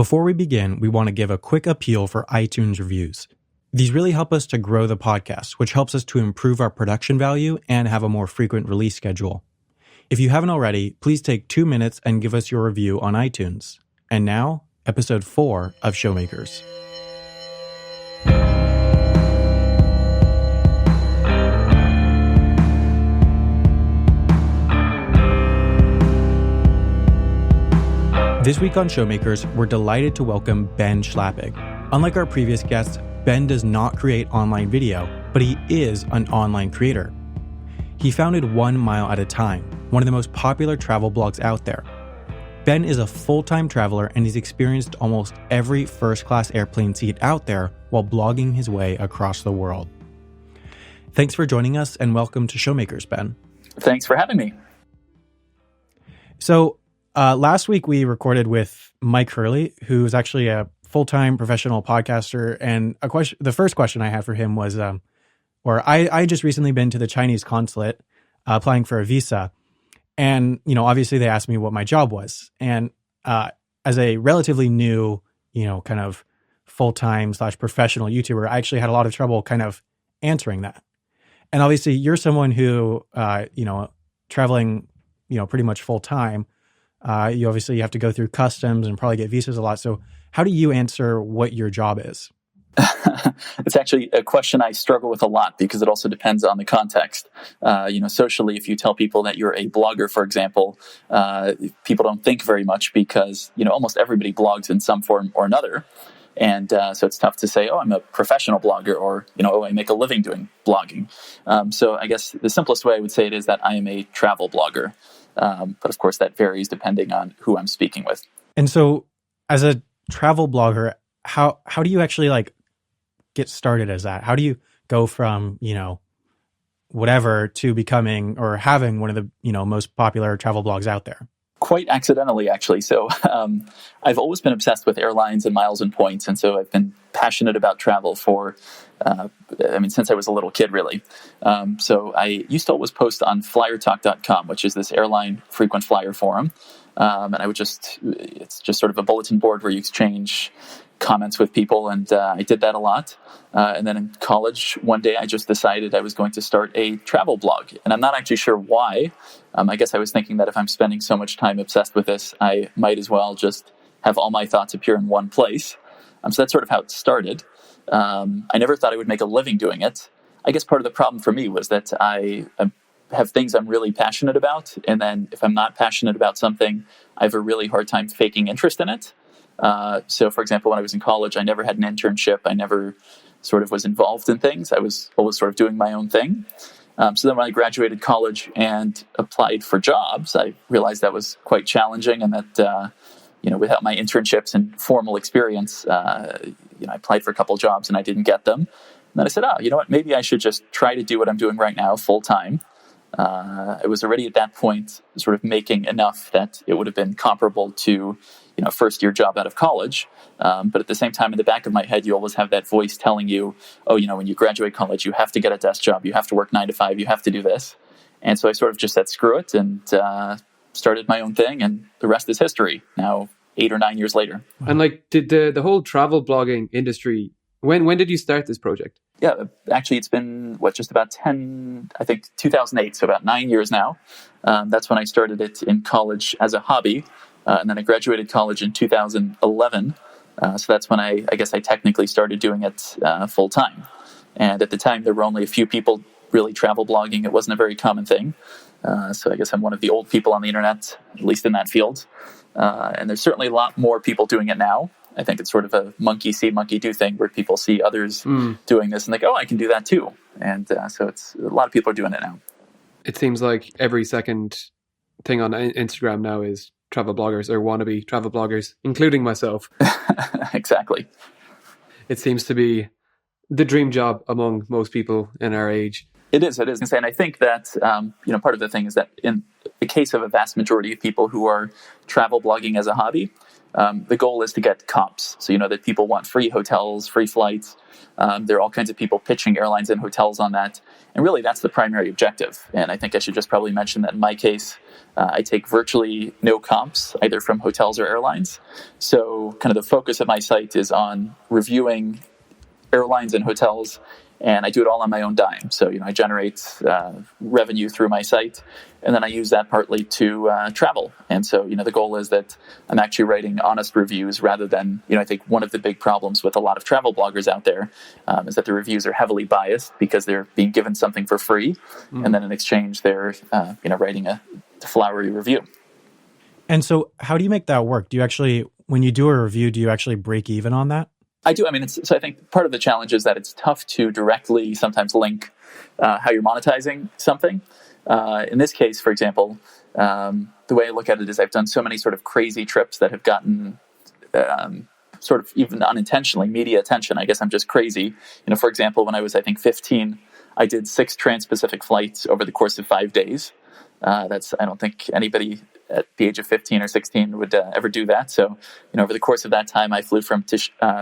Before we begin, we want to give a quick appeal for iTunes reviews. These really help us to grow the podcast, which helps us to improve our production value and have a more frequent release schedule. If you haven't already, please take 2 minutes and give us your review on iTunes. And now, episode 4 of Showmakers. This week on Showmakers, we're delighted to welcome Ben Schlappig. Unlike our previous guests, Ben does not create online video, but he is an online creator. He founded 1 Mile at a Time, one of the most popular travel blogs out there. Ben is a full-time traveler and he's experienced almost every first-class airplane seat out there while blogging his way across the world. Thanks for joining us and welcome to Showmakers, Ben. Thanks for having me. So, last week we recorded with Mike Hurley, who's actually a full-time professional podcaster. And the first question I had for him was, I just recently been to the Chinese consulate applying for a visa. And, obviously they asked me what my job was. And as a relatively new, kind of full-time / professional YouTuber, I actually had a lot of trouble kind of answering that. And obviously you're someone who, traveling, pretty much full-time. You obviously have to go through customs and probably get visas a lot. So how do you answer what your job is? It's actually a question I struggle with a lot because it also depends on the context. Socially, if you tell people that you're a blogger, for example, people don't think very much because, almost everybody blogs in some form or another. And so it's tough to say, I'm a professional blogger or, I make a living doing blogging. So I guess the simplest way I would say it is that I am a travel blogger. But of course, that varies depending on who I'm speaking with. And so as a travel blogger, how do you actually get started as that? How do you go from, whatever to becoming or having one of the, most popular travel blogs out there? Quite accidentally, actually. So I've always been obsessed with airlines and miles and points. And so I've been passionate about travel for, since I was a little kid, really. So I used to always post on flyertalk.com, which is this airline frequent flyer forum. And I would it's just sort of a bulletin board where you exchange comments with people. And I did that a lot. And then in college, one day I just decided I was going to start a travel blog. And I'm not actually sure why. I guess I was thinking that if I'm spending so much time obsessed with this, I might as well just have all my thoughts appear in one place. So that's sort of how it started. I never thought I would make a living doing it. I guess part of the problem for me was that I have things I'm really passionate about. And then if I'm not passionate about something, I have a really hard time faking interest in it. So, for example, when I was in college, I never had an internship. I never sort of was involved in things. I was always sort of doing my own thing. So then when I graduated college and applied for jobs, I realized that was quite challenging and that, without my internships and formal experience, I applied for a couple of jobs and I didn't get them. And then I said, maybe I should just try to do what I'm doing right now full time. I was already at that point sort of making enough that it would have been comparable to, first year job out of college. But at the same time, in the back of my head, you always have that voice telling you, when you graduate college, you have to get a desk job. You have to work 9 to 5. You have to do this. And so I sort of just said, screw it, and started my own thing. And the rest is history now, 8 or 9 years later. And did the whole travel blogging industry, when did you start this project? Yeah, actually, it's been, just about 2008, so about 9 years now. That's when I started it in college as a hobby. And then I graduated college in 2011. So that's when I guess I technically started doing it full time. And at the time, there were only a few people really travel blogging. It wasn't a very common thing. So I guess I'm one of the old people on the internet, at least in that field. And there's certainly a lot more people doing it now. I think it's sort of a monkey see, monkey do thing where people see others doing this and think, I can do that too. And so it's a lot of people are doing it now. It seems like every second thing on Instagram now is travel bloggers or wannabe travel bloggers, including myself. Exactly. It seems to be the dream job among most people in our age. It is. And I think that, part of the thing is that in the case of a vast majority of people who are travel blogging as a hobby, the goal is to get comps. So, that people want free hotels, free flights. There are all kinds of people pitching airlines and hotels on that. And really, that's the primary objective. And I think I should just probably mention that in my case, I take virtually no comps, either from hotels or airlines. So kind of the focus of my site is on reviewing airlines and hotels, and I do it all on my own dime. So, I generate revenue through my site, and then I use that partly to travel. And so, the goal is that I'm actually writing honest reviews rather than, I think one of the big problems with a lot of travel bloggers out there is that the reviews are heavily biased because they're being given something for free, and then in exchange they're, writing a flowery review. And so how do you make that work? Do you actually, when you do a review, do you actually break even on that? I do. I mean, so I think part of the challenge is that it's tough to directly sometimes link how you're monetizing something. In this case, for example, the way I look at it is I've done so many sort of crazy trips that have gotten sort of even unintentionally media attention. I guess I'm just crazy. For example, when I was, I think, 15, I did 6 trans-Pacific flights over the course of 5 days. I don't think anybody at the age of 15 or 16 would ever do that. So, over the course of that time, I flew from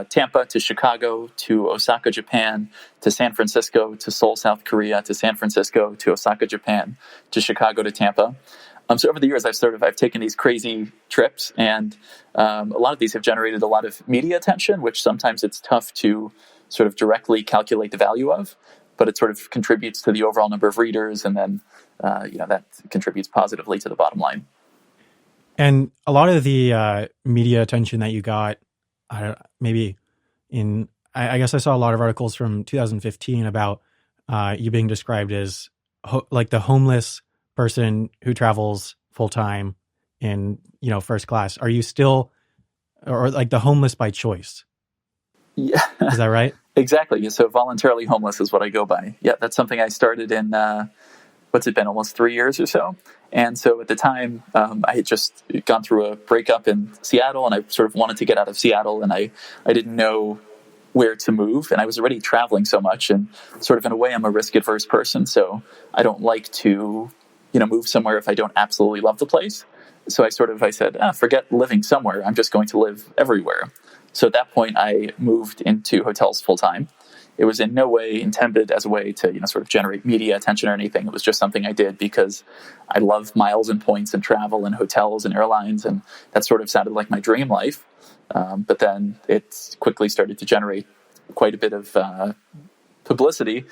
Tampa to Chicago to Osaka, Japan, to San Francisco, to Seoul, South Korea, to San Francisco, to Osaka, Japan, to Chicago, to Tampa. So over the years, I've taken these crazy trips, and a lot of these have generated a lot of media attention, which sometimes it's tough to sort of directly calculate the value of, but it sort of contributes to the overall number of readers, and then that contributes positively to the bottom line. And a lot of the media attention that you got, I guess I saw a lot of articles from 2015 about you being described as like the homeless person who travels full time in first class. Are you still, or like the homeless by choice? Yeah, is that right? Exactly. So voluntarily homeless is what I go by. Yeah, that's something I started in. What's it been, almost 3 years or so? And so at the time, I had just gone through a breakup in Seattle, and I sort of wanted to get out of Seattle, and I didn't know where to move, and I was already traveling so much, and sort of in a way, I'm a risk-averse person, so I don't like to, move somewhere if I don't absolutely love the place. So I said, forget living somewhere, I'm just going to live everywhere. So at that point, I moved into hotels full-time. It was in no way intended as a way to, sort of generate media attention or anything. It was just something I did because I love miles and points and travel and hotels and airlines, and that sort of sounded like my dream life. But then it quickly started to generate quite a bit of publicity.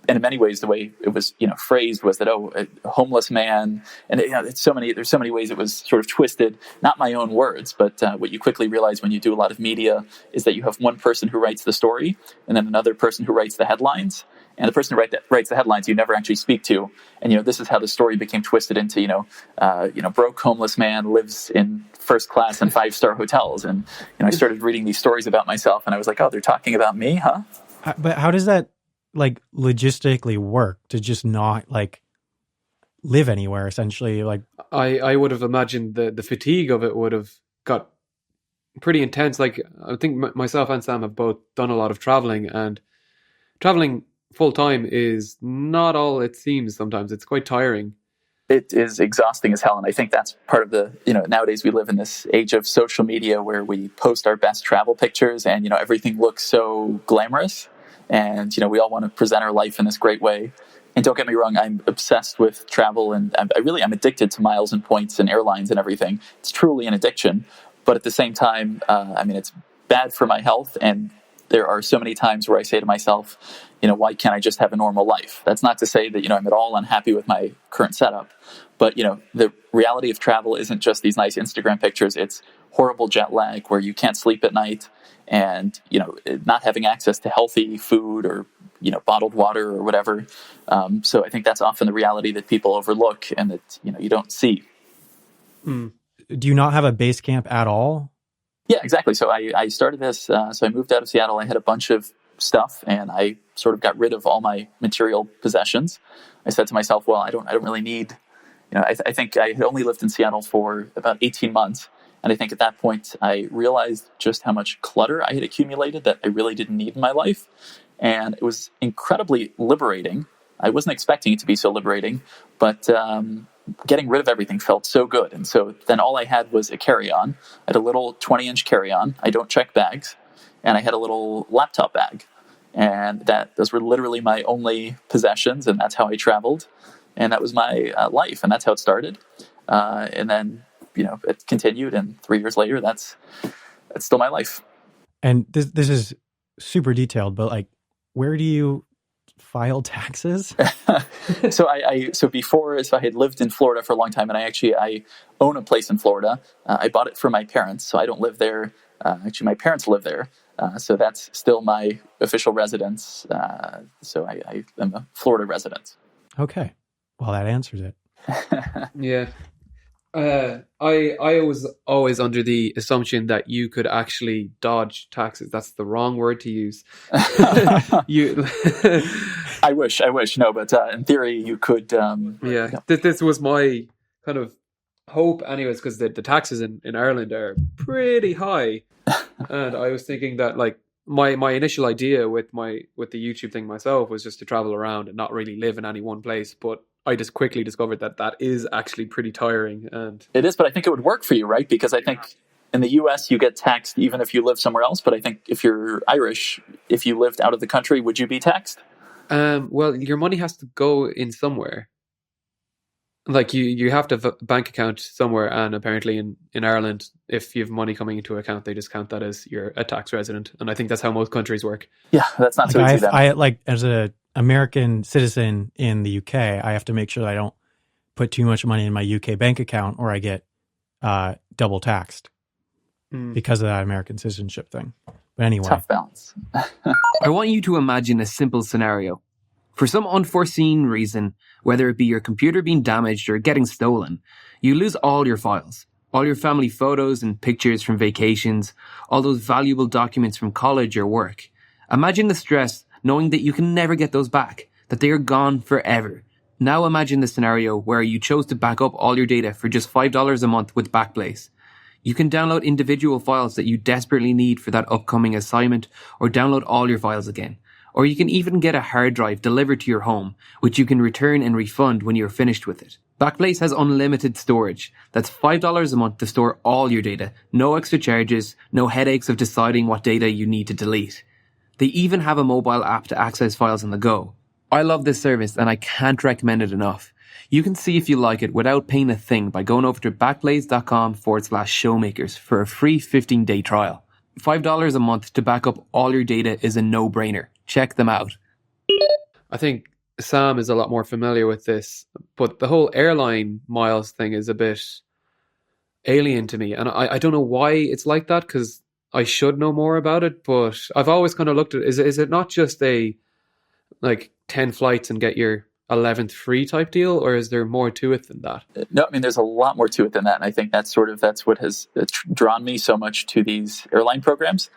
And in many ways, the way it was, phrased was that, a homeless man, and there's so many ways it was sort of twisted. Not my own words, but what you quickly realize when you do a lot of media is that you have one person who writes the story, and then another person who writes the headlines. And the person who writes the headlines you never actually speak to. And this is how the story became twisted into broke homeless man lives in first class and 5-star hotels. And I started reading these stories about myself, and I was like, oh, they're talking about me, huh? But how does that like logistically work to just not like live anywhere essentially? Like I would have imagined the fatigue of it would have got pretty intense. Like I think myself and Sam have both done a lot of traveling, and traveling full time is not all it seems. Sometimes it's quite tiring. It is exhausting as hell, and I think that's part of the, nowadays we live in this age of social media where we post our best travel pictures, and everything looks so glamorous. And, we all want to present our life in this great way. And don't get me wrong, I'm obsessed with travel, and I'm addicted to miles and points and airlines and everything. It's truly an addiction. But at the same time, it's bad for my health. And there are so many times where I say to myself, why can't I just have a normal life? That's not to say that, I'm at all unhappy with my current setup. But, the reality of travel isn't just these nice Instagram pictures. It's horrible jet lag where you can't sleep at night, and not having access to healthy food or bottled water or whatever. So I think that's often the reality that people overlook and that you don't see. Do you not have a base camp at all? Yeah, exactly. So I started this. So I moved out of Seattle. I had a bunch of stuff, and I sort of got rid of all my material possessions. I said to myself, well, I don't really need. I think I had only lived in Seattle for about 18 months. And I think at that point, I realized just how much clutter I had accumulated that I really didn't need in my life. And it was incredibly liberating. I wasn't expecting it to be so liberating, but getting rid of everything felt so good. And so then all I had was a carry-on. I had a little 20-inch carry-on. I don't check bags. And I had a little laptop bag. And those were literally my only possessions, and that's how I traveled. And that was my life, and that's how it started. And then, it continued, and 3 years later, that's still my life. And this is super detailed, but like, where do you file taxes? So I had lived in Florida for a long time, and I own a place in Florida. I bought it for my parents, so I don't live there. Actually, my parents live there, so that's still my official residence. So I am a Florida resident. Okay, well, that answers it. Yeah. I was always under the assumption that you could actually dodge taxes. That's the wrong word to use. You, I wish. No, but in theory, you could. Yeah. This was my kind of hope, anyways, because the taxes in Ireland are pretty high, and I was thinking that like my initial idea with the YouTube thing myself was just to travel around and not really live in any one place, but I just quickly discovered that is actually pretty tiring. And it is, but I think it would work for you, right? Because I think in the US, you get taxed even if you live somewhere else. But I think if you're Irish, if you lived out of the country, would you be taxed? Well, your money has to go in somewhere. Like you have to have a bank account somewhere, and apparently in Ireland, if you have money coming into an account, they just count that as you're a tax resident. And I think that's how most countries work. Yeah, that's not so easy then. I like, as a American citizen in the UK, I have to make sure that I don't put too much money in my UK bank account, or I get double taxed because of that American citizenship thing. But anyway, tough balance. I want you to imagine a simple scenario. For some unforeseen reason, whether it be your computer being damaged or getting stolen, you lose all your files, all your family photos and pictures from vacations, all those valuable documents from college or work. Imagine the stress knowing that you can never get those back, that they are gone forever. Now imagine the scenario where you chose to back up all your data for just $5 a month with Backblaze. You can download individual files that you desperately need for that upcoming assignment, or download all your files again. Or you can even get a hard drive delivered to your home, which you can return and refund when you're finished with it. Backblaze has unlimited storage. That's $5 a month to store all your data. No extra charges, no headaches of deciding what data you need to delete. They even have a mobile app to access files on the go. I love this service and I can't recommend it enough. You can see if you like it without paying a thing by going over to backblaze.com/showmakers for a free 15-day trial. $5 a month to back up all your data is a no-brainer. Check them out. I think Sam is a lot more familiar with this, but the whole Airline Miles thing is a bit alien to me. And I don't know why it's like that, because I should know more about it, but I've always kind of looked at, is it not just a like 10 flights and get your 11th free type deal, or is there more to it than that? No, I mean, there's a lot more to it than that. And I think that's what has drawn me so much to these airline programs,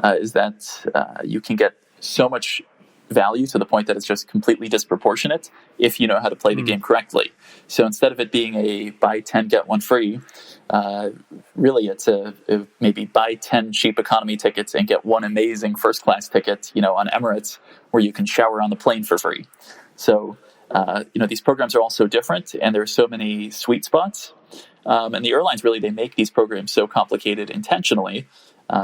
is that you can get so much value to the point that it's just completely disproportionate if you know how to play the game correctly. So instead of it being a buy 10, get one free, really it's a maybe buy 10 cheap economy tickets and get one amazing first class ticket, on Emirates, where you can shower on the plane for free. So, these programs are all so different, and there are so many sweet spots. And the airlines, really, they make these programs so complicated intentionally,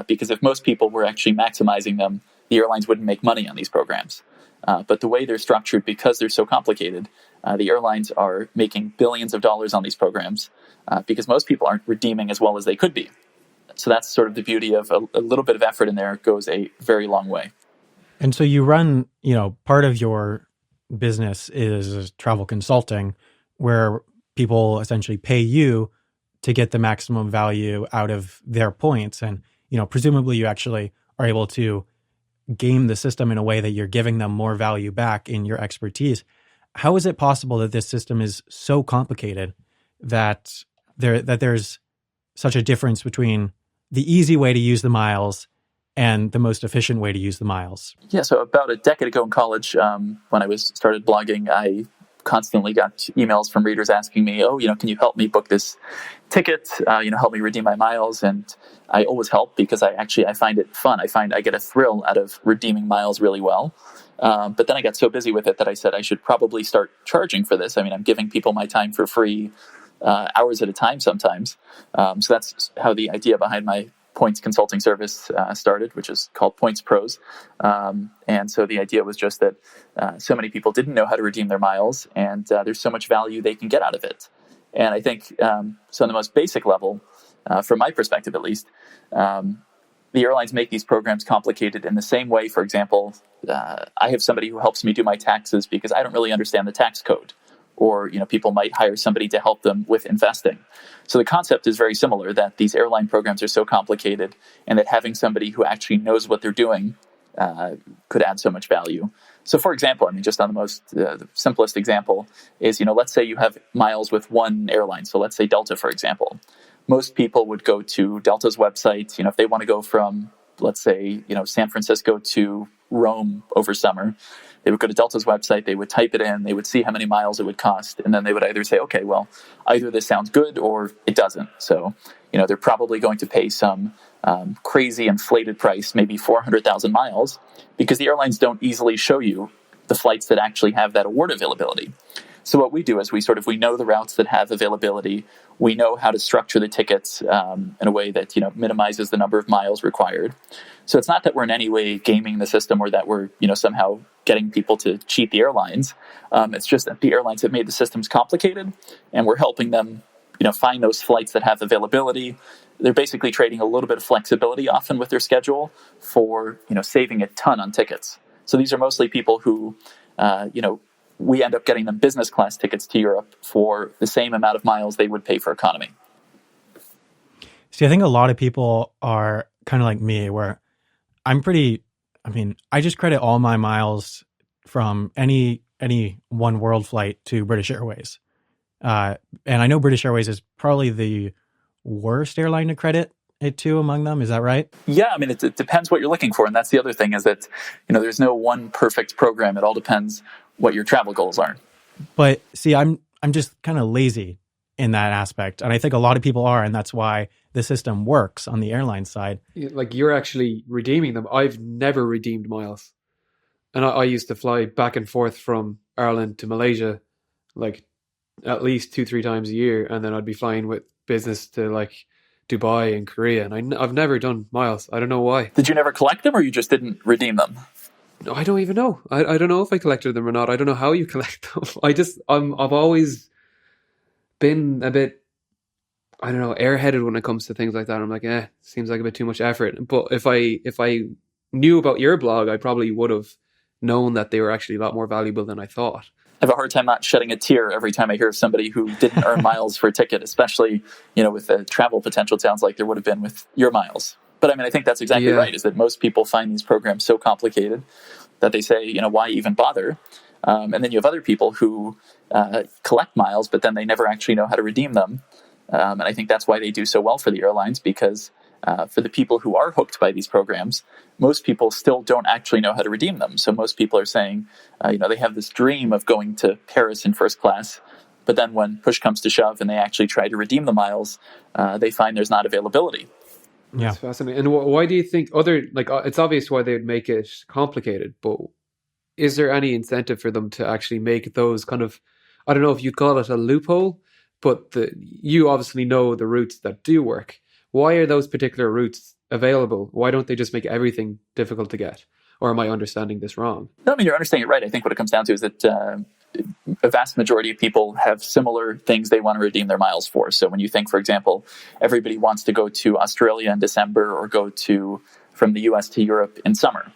because if most people were actually maximizing them, the airlines wouldn't make money on these programs. But the way they're structured, because they're so complicated, the airlines are making billions of dollars on these programs, because most people aren't redeeming as well as they could be. So that's sort of the beauty of a little bit of effort in there goes a very long way. And so you run, part of your business is travel consulting, where people essentially pay you to get the maximum value out of their points. And, presumably you actually are able to game the system in a way that you're giving them more value back in your expertise. How is it possible that this system is so complicated that there's such a difference between the easy way to use the miles and the most efficient way to use the miles? Yeah, so about a decade ago in college, when I started blogging, I constantly got emails from readers asking me, can you help me book this ticket? Help me redeem my miles. And I always help because I find it fun. I find I get a thrill out of redeeming miles really well. But then I got so busy with it that I said I should probably start charging for this. I mean, I'm giving people my time for free, hours at a time sometimes. So that's how the idea behind my points consulting service started, which is called Points Pros. And so the idea was just that so many people didn't know how to redeem their miles, and there's so much value they can get out of it. And I think, so on the most basic level, from my perspective at least, the airlines make these programs complicated in the same way. For example, I have somebody who helps me do my taxes because I don't really understand the tax code. Or, people might hire somebody to help them with investing. So the concept is very similar, that these airline programs are so complicated and that having somebody who actually knows what they're doing could add so much value. So for example, just on the simplest example is, let's say you have miles with one airline. So let's say Delta, for example. Most people would go to Delta's website, if they want to go from, let's say, San Francisco to Rome over summer. They would go to Delta's website, they would type it in, they would see how many miles it would cost, and then they would either say, okay, well, either this sounds good or it doesn't. So, they're probably going to pay some crazy inflated price, maybe 400,000 miles, because the airlines don't easily show you the flights that actually have that award availability. So what we do is we know the routes that have availability. We know how to structure the tickets in a way that minimizes the number of miles required. So it's not that we're in any way gaming the system or that we're somehow getting people to cheat the airlines. It's just that the airlines have made the systems complicated, and we're helping them find those flights that have availability. They're basically trading a little bit of flexibility often with their schedule for saving a ton on tickets. So these are mostly people who we end up getting them business class tickets to Europe for the same amount of miles they would pay for economy. See, I think a lot of people are kind of like me, where I just credit all my miles from any one world flight to British Airways. And I know British Airways is probably the worst airline to credit it to among them. Is that right? Yeah, it depends what you're looking for. And that's the other thing, is that, there's no one perfect program. It all depends what your travel goals are. But see, I'm just kind of lazy in that aspect. And I think a lot of people are, and that's why the system works on the airline side. Like, you're actually redeeming them. I've never redeemed miles. And I used to fly back and forth from Ireland to Malaysia, like at least 2-3 times a year. And then I'd be flying with business to like Dubai and Korea. And I've never done miles. I don't know why. Did you never collect them, or you just didn't redeem them? No, I don't even know. I don't know if I collected them or not. I don't know how you collect them. I've always been a bit, I don't know, airheaded when it comes to things like that. I'm like, seems like a bit too much effort. But if I knew about your blog, I probably would have known that they were actually a lot more valuable than I thought. I have a hard time not shedding a tear every time I hear of somebody who didn't earn miles for a ticket, especially, with the travel potential it sounds like there would have been with your miles. But I think that's exactly right, is that most people find these programs so complicated that they say, why even bother? And then you have other people who collect miles, but then they never actually know how to redeem them. And I think that's why they do so well for the airlines, because for the people who are hooked by these programs, most people still don't actually know how to redeem them. So most people are saying, they have this dream of going to Paris in first class, but then when push comes to shove and they actually try to redeem the miles, they find there's not availability. Yeah. That's fascinating. And why do you think it's obvious why they would make it complicated, but is there any incentive for them to actually make those kind of, I don't know if you'd call it a loophole, but you obviously know the routes that do work. Why are those particular routes available? Why don't they just make everything difficult to get? Or am I understanding this wrong? No, you're understanding it right. I think what it comes down to is that a vast majority of people have similar things they want to redeem their miles for. So when you think, for example, everybody wants to go to Australia in December or go from the US to Europe in summer.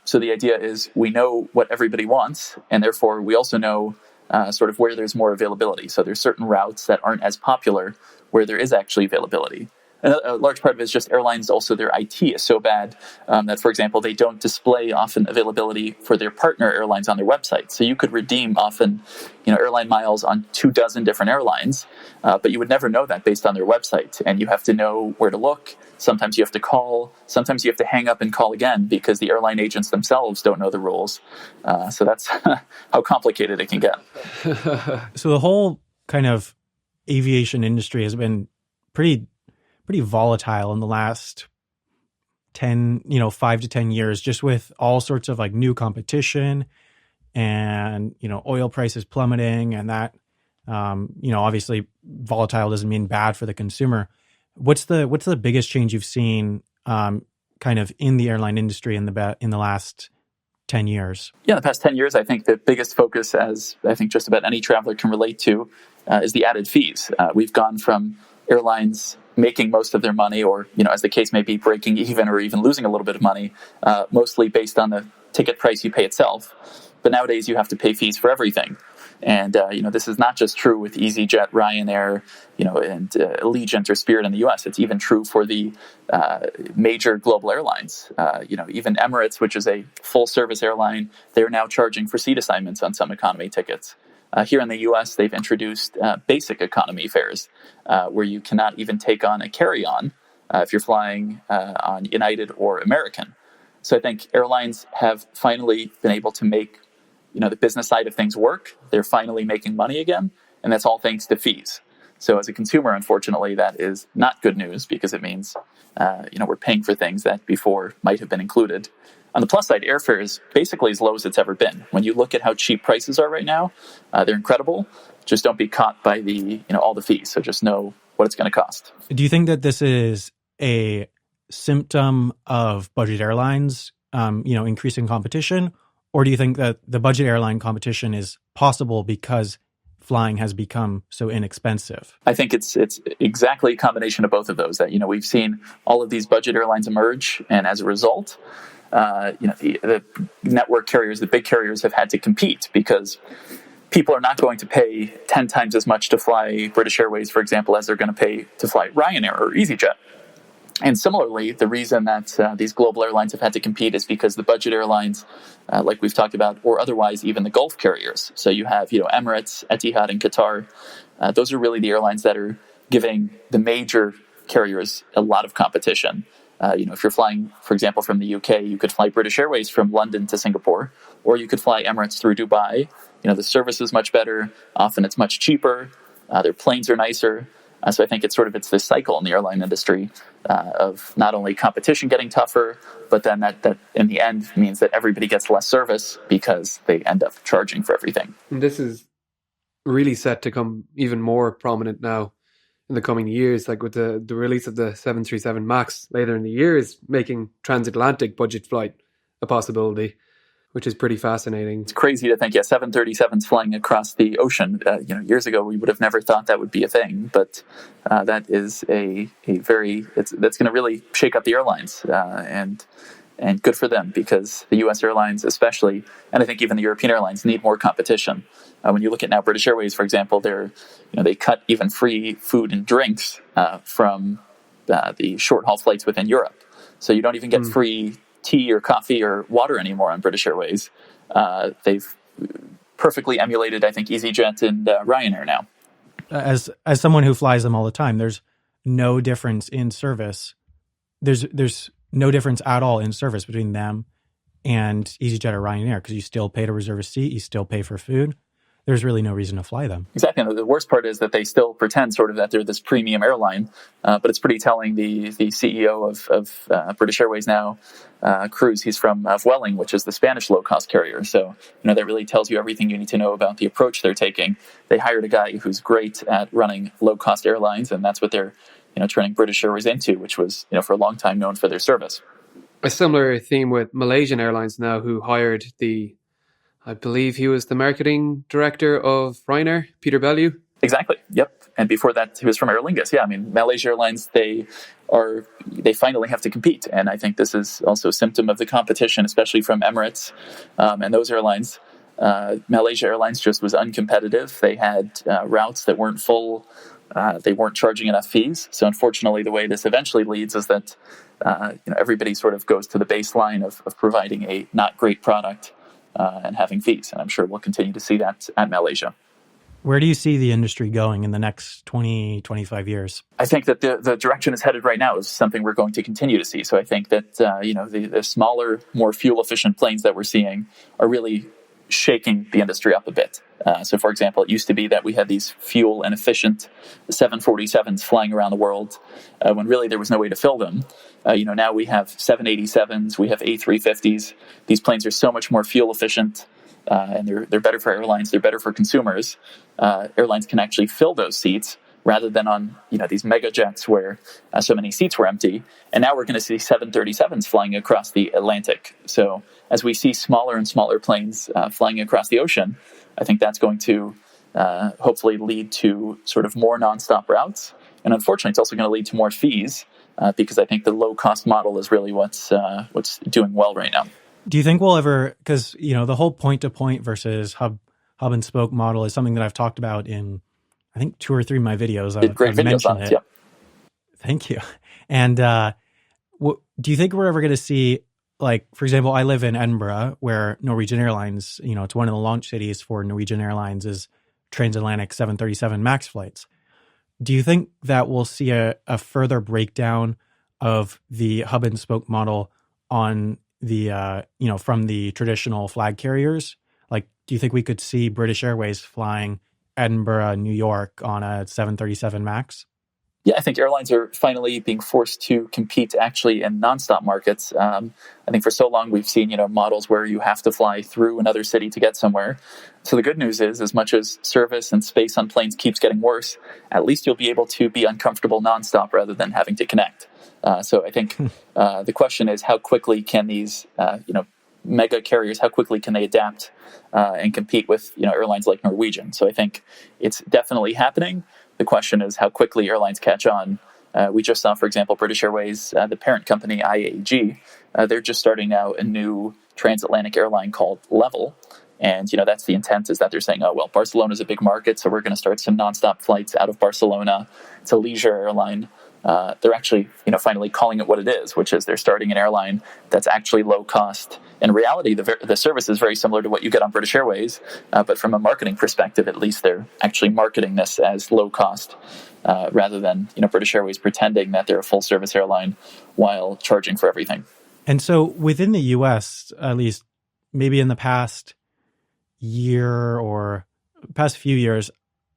So the idea is we know what everybody wants, and therefore we also know sort of where there's more availability. So there's certain routes that aren't as popular where there is actually availability. And a large part of it is just airlines, also their IT is so bad that, for example, they don't display often availability for their partner airlines on their website. So you could redeem often, airline miles on 24 different airlines, but you would never know that based on their website. And you have to know where to look. Sometimes you have to call. Sometimes you have to hang up and call again because the airline agents themselves don't know the rules. So that's how complicated it can get. So the whole kind of aviation industry has been pretty volatile in the last 5 to 10 years, just with all sorts of like new competition and, oil prices plummeting and that, obviously volatile doesn't mean bad for the consumer. What's the biggest change you've seen kind of in the airline industry in the last 10 years? Yeah, the past 10 years, I think the biggest focus, as I think just about any traveler can relate to, is the added fees. We've gone from airlines making most of their money, or, as the case may be, breaking even or even losing a little bit of money, mostly based on the ticket price you pay itself. But nowadays you have to pay fees for everything. And, this is not just true with EasyJet, Ryanair, and Allegiant or Spirit in the US. It's even true for the major global airlines. Even Emirates, which is a full-service airline, they're now charging for seat assignments on some economy tickets. Here in the US, they've introduced basic economy fares, where you cannot even take on a carry-on if you're flying on United or American. So I think airlines have finally been able to make the business side of things work. They're finally making money again, and that's all thanks to fees. So as a consumer, unfortunately, that is not good news, because it means we're paying for things that before might have been included. On the plus side, airfare is basically as low as it's ever been. When you look at how cheap prices are right now, they're incredible. Just don't be caught by all the fees. So just know what it's going to cost. Do you think that this is a symptom of budget airlines, increasing competition? Or do you think that the budget airline competition is possible because flying has become so inexpensive? I think it's exactly a combination of both of those. That we've seen all of these budget airlines emerge, and as a result, the network carriers, the big carriers, have had to compete, because people are not going to pay 10 times as much to fly British Airways, for example, as they're going to pay to fly Ryanair or EasyJet. And similarly, the reason that these global airlines have had to compete is because the budget airlines, like we've talked about, or otherwise even the Gulf carriers. So you have, Emirates, Etihad, and Qatar. Those are really the airlines that are giving the major carriers a lot of competition. If you're flying, for example, from the UK, you could fly British Airways from London to Singapore, or you could fly Emirates through Dubai. The service is much better. Often it's much cheaper. Their planes are nicer. So I think it's this cycle in the airline industry of not only competition getting tougher, but then that in the end means that everybody gets less service because they end up charging for everything. And this is really set to come even more prominent now in the coming years, like with the release of the 737 MAX later in the year is making transatlantic budget flight a possibility, which is pretty fascinating. It's crazy to think, 737s flying across the ocean. Years ago, we would have never thought that would be a thing, but that is that's going to really shake up the airlines, and good for them, because the U.S. airlines especially, and I think even the European airlines, need more competition. When you look at now British Airways, for example, they cut even free food and drinks from the short-haul flights within Europe. So you don't even get free tea or coffee or water anymore on British Airways. They've perfectly emulated, I think, EasyJet and Ryanair now. As someone who flies them all the time, there's no difference in service. There's no difference at all in service between them and EasyJet or Ryanair, because you still pay to reserve a seat, you still pay for food. There's really no reason to fly them. Exactly. And the worst part is that they still pretend sort of that they're this premium airline, but it's pretty telling. The CEO of British Airways now, Cruz, he's from Vueling, which is the Spanish low-cost carrier. So, that really tells you everything you need to know about the approach they're taking. They hired a guy who's great at running low-cost airlines, and that's what they're, turning British Airways into, which was, for a long time known for their service. A similar theme with Malaysian Airlines now, who hired I believe he was the marketing director of Ryanair, Peter Bellew. Exactly. Yep. And before that, he was from Aer Lingus. Yeah. I mean, Malaysia Airlines, they finally have to compete. And I think this is also a symptom of the competition, especially from Emirates and those airlines. Malaysia Airlines just was uncompetitive. They had routes that weren't full. They weren't charging enough fees. So unfortunately, the way this eventually leads is that everybody sort of goes to the baseline of providing a not great product and having fees. And I'm sure we'll continue to see that at Malaysia. Where do you see the industry going in the next 20, 25 years? I think that the direction it's headed right now is something we're going to continue to see. So I think that, the smaller, more fuel-efficient planes that we're seeing are really shaking the industry up a bit. So, for example, it used to be that we had these fuel inefficient 747s flying around the world when really there was no way to fill them. Now we have 787s, we have A350s. These planes are so much more fuel efficient, and they're better for airlines, they're better for consumers. Airlines can actually fill those seats rather than on these mega jets where so many seats were empty. And now we're going to see 737s flying across the Atlantic. So as we see smaller and smaller planes flying across the ocean, I think that's going to hopefully lead to sort of more nonstop routes. And unfortunately, it's also going to lead to more fees because I think the low-cost model is really what's doing well right now. Do you think we'll ever, because the whole point-to-point versus hub and spoke model is something that I've talked about in, I think, 2 or 3 of my videos. Great videos mentioned on it. it. Yep. Thank you. And do you think we're ever going to see, like, for example, I live in Edinburgh, where Norwegian Airlines, it's one of the launch cities for Norwegian Airlines is transatlantic 737 MAX flights. Do you think that we'll see a further breakdown of the hub and spoke model on the, from the traditional flag carriers? Like, do you think we could see British Airways flying Edinburgh, New York on a 737 MAX? Yeah, I think airlines are finally being forced to compete actually in nonstop markets. I think for so long we've seen, models where you have to fly through another city to get somewhere. So the good news is, as much as service and space on planes keeps getting worse, at least you'll be able to be uncomfortable nonstop rather than having to connect. So I think the question is, how quickly can these, mega carriers, how quickly can they adapt and compete with, airlines like Norwegian? So I think it's definitely happening. The question is how quickly airlines catch on. We just saw, for example, British Airways, the parent company IAG, they're just starting now a new transatlantic airline called Level. And, that's the intent, is that they're saying, oh, well, Barcelona is a big market, so we're going to start some nonstop flights out of Barcelona. It's a leisure airline. They're actually, finally calling it what it is, which is they're starting an airline that's actually low cost. In reality, the service is very similar to what you get on British Airways, but from a marketing perspective, at least they're actually marketing this as low cost, rather than British Airways pretending that they're a full service airline while charging for everything. And so within the U.S., at least maybe in the past year or past few years,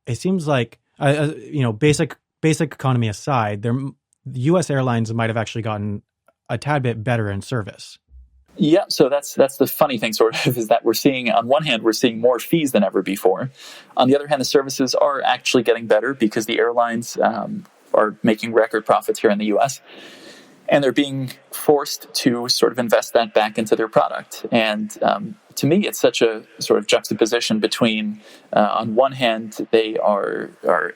it seems like basic economy aside, the U.S. airlines might have actually gotten a tad bit better in service. Yeah, so that's the funny thing, sort of, is that we're seeing, on one hand, we're seeing more fees than ever before. On the other hand, the services are actually getting better because the airlines are making record profits here in the U.S., and they're being forced to sort of invest that back into their product. And to me, it's such a sort of juxtaposition between, on one hand, they are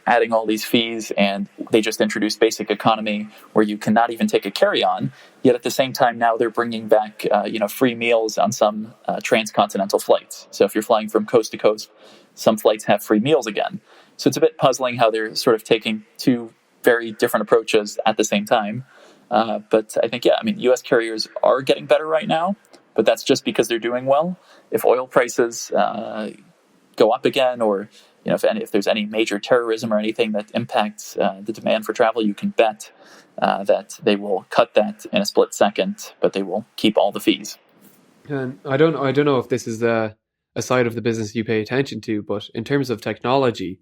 adding all these fees, and they just introduced basic economy where you cannot even take a carry-on. Yet at the same time, now they're bringing back free meals on some transcontinental flights. So if you're flying from coast to coast, some flights have free meals again. So it's a bit puzzling how they're sort of taking two very different approaches at the same time. But I think, U.S. carriers are getting better right now, but that's just because they're doing well. If oil prices go up again, or if there's any major terrorism or anything that impacts the demand for travel, you can bet that they will cut that in a split second, but they will keep all the fees. And I don't know if this is a side of the business you pay attention to, but in terms of technology,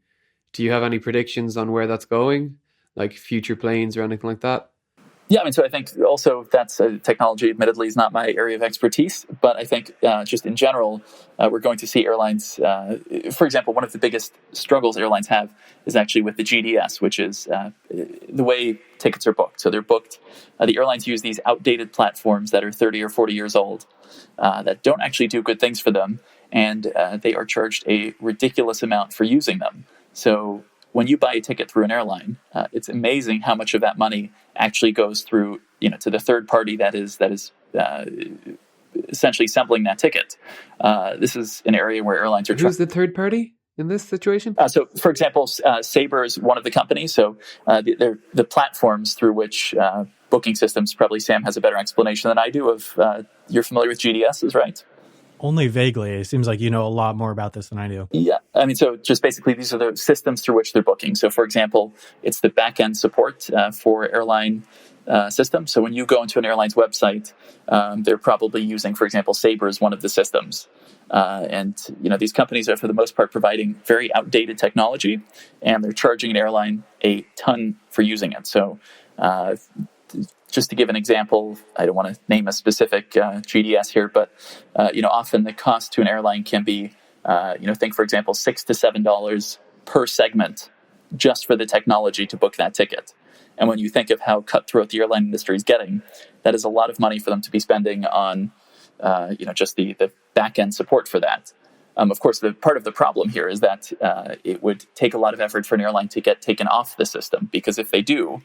do you have any predictions on where that's going, like future planes or anything like that? Yeah, so I think also that's technology, admittedly, is not my area of expertise, but I think just in general, we're going to see airlines, for example, one of the biggest struggles airlines have is actually with the GDS, which is the way tickets are booked. So they're booked, the airlines use these outdated platforms that are 30 or 40 years old that don't actually do good things for them, and they are charged a ridiculous amount for using them. So when you buy a ticket through an airline, it's amazing how much of that money actually goes through, to the third party that is essentially assembling that ticket. This is an area where airlines are. Who's the third party in this situation? So, for example, Sabre is one of the companies. So, they're the platforms through which booking systems. Probably Sam has a better explanation than I do. You're familiar with GDSs, right? Only vaguely. It seems like you know a lot more about this than I do. Yeah. So just basically, these are the systems through which they're booking. So, for example, it's the back-end support for airline system. So when you go into an airline's website, they're probably using, for example, Sabre as one of the systems. And these companies are, for the most part, providing very outdated technology, and they're charging an airline a ton for using it. So just to give an example, I don't want to name a specific GDS here, but often the cost to an airline can be, think, for example, $6 to $7 per segment just for the technology to book that ticket. And when you think of how cutthroat the airline industry is getting, that is a lot of money for them to be spending on, just the back-end support for that. Of course, the part of the problem here is that it would take a lot of effort for an airline to get taken off the system, because if they do,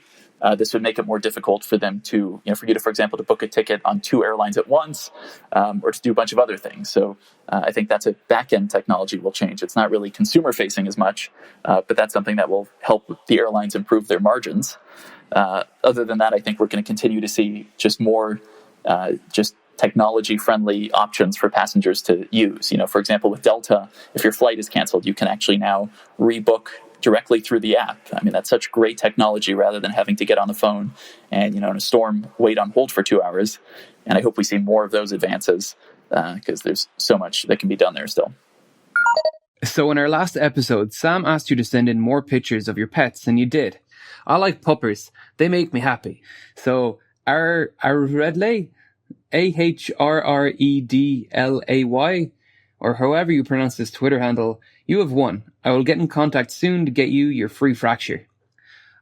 this would make it more difficult for them to, for you to, for example, to book a ticket on 2 airlines at once, or to do a bunch of other things. So I think that's a back-end technology will change. It's not really consumer-facing as much, but that's something that will help the airlines improve their margins. Other than that, I think we're going to continue to see just more just technology-friendly options for passengers to use. For example, with Delta, if your flight is canceled, you can actually now rebook directly through the app. I mean, that's such great technology rather than having to get on the phone and, in a storm, wait on hold for 2 hours. And I hope we see more of those advances because there's so much that can be done there still. So in our last episode, Sam asked you to send in more pictures of your pets, and you did. I like puppers. They make me happy. So Redlay, AHRREDLAY, or however you pronounce this Twitter handle, you have won. I will get in contact soon to get you your free fracture.